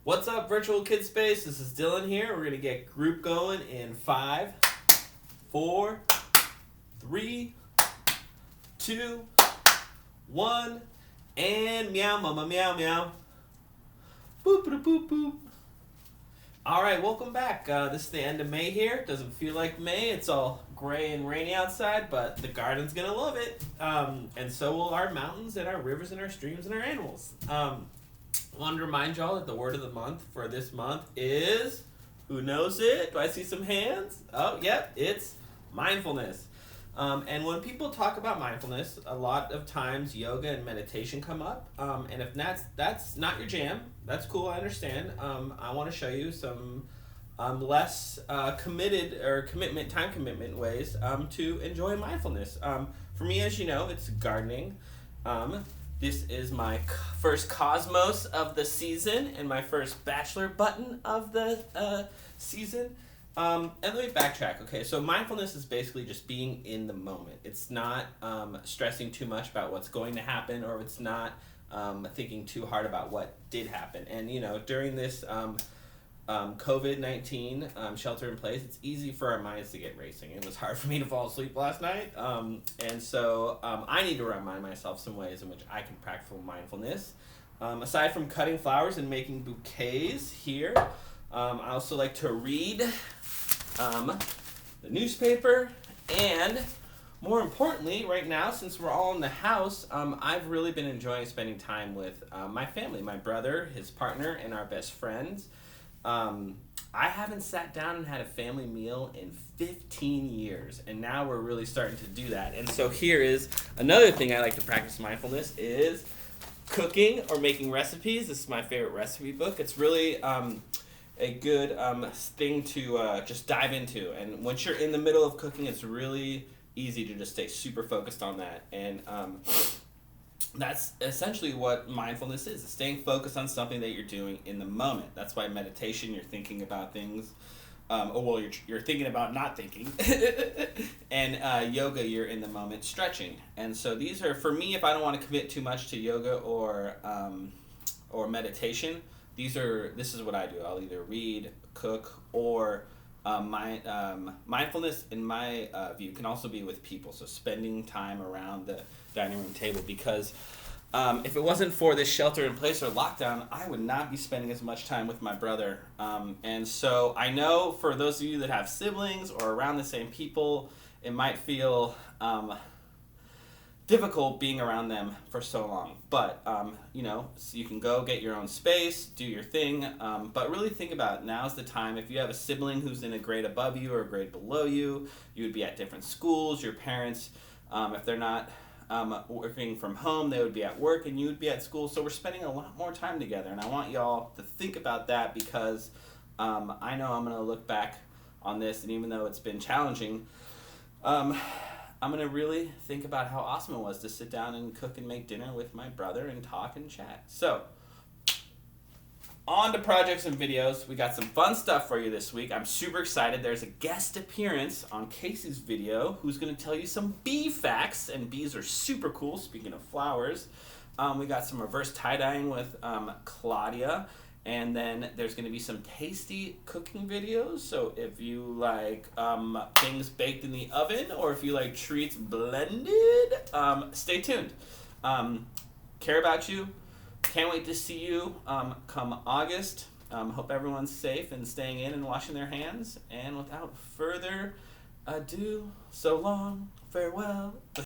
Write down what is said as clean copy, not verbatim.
What's up, virtual Kidspace? This is Dylan here. We're gonna get group going in 5, 4, 3, 2, 1, and meow, mama, meow, meow. Boop, boop, boop, boop. All right, welcome back. This is the end of May here. Doesn't feel like May. It's all gray and rainy outside, but the garden's gonna love it. And so will our mountains and our rivers and our streams and our animals. I wanted to remind y'all that the word of the month for this month is, who knows it? Do I see some hands? Oh, yep, it's mindfulness. And when people talk about mindfulness, a lot of times yoga and meditation come up. And if that's not your jam, that's cool, I understand. I want to show you some less committed or time commitment ways to enjoy mindfulness. For me, as you know, it's gardening. This is my first Cosmos of the season and my first Bachelor button of the season. And let me backtrack. Okay, so mindfulness is basically just being in the moment. It's not stressing too much about what's going to happen, or it's not thinking too hard about what did happen. And during this COVID-19 shelter in place, it's easy for our minds to get racing. It was hard for me to fall asleep last night, and so I need to remind myself some ways in which I can practice mindfulness. Aside from cutting flowers and making bouquets here, I also like to read the newspaper, and more importantly, right now, since we're all in the house, I've really been enjoying spending time with my family, my brother, his partner, and our best friends. I haven't sat down and had a family meal in 15 years, and now we're really starting to do that. And so here is another thing I like to practice mindfulness is cooking or making recipes. This is my favorite recipe book. It's really a good thing to just dive into. And once you're in the middle of cooking, it's really easy to just stay super focused on that. And that's essentially what mindfulness is. It's staying focused on something that you're doing in the moment. That's why meditation, you're thinking about things. You're thinking about not thinking. And yoga, you're in the moment stretching. And so these are, for me, if I don't want to commit too much to yoga or meditation, this is what I do. I'll either read, cook, or mindfulness, in my view, can also be with people. So spending time around the dining room table, because if it wasn't for this shelter in place or lockdown, I would not be spending as much time with my brother. And so I know for those of you that have siblings or around the same people, it might feel difficult being around them for so long. But so you can go get your own space, do your thing, but really think about it. Now's the time. If you have a sibling who's in a grade above you or a grade below you, you would be at different schools. Your parents, if they're not working from home, they would be at work and you would be at school. So we're spending a lot more time together, and I want y'all to think about that, because I know I'm going to look back on this, and even though it's been challenging, I'm going to really think about how awesome it was to sit down and cook and make dinner with my brother and talk and chat. So, on to projects and videos. We got some fun stuff for you this week. I'm super excited. There's a guest appearance on Casey's video who's going to tell you some bee facts, and bees are super cool, speaking of flowers. We got some reverse tie-dyeing with Claudia. And then there's going to be some tasty cooking videos. So if you like things baked in the oven, or if you like treats blended, stay tuned. Care about you. Can't wait to see you come August. Hope everyone's safe and staying in and washing their hands. And without further ado, so long, farewell.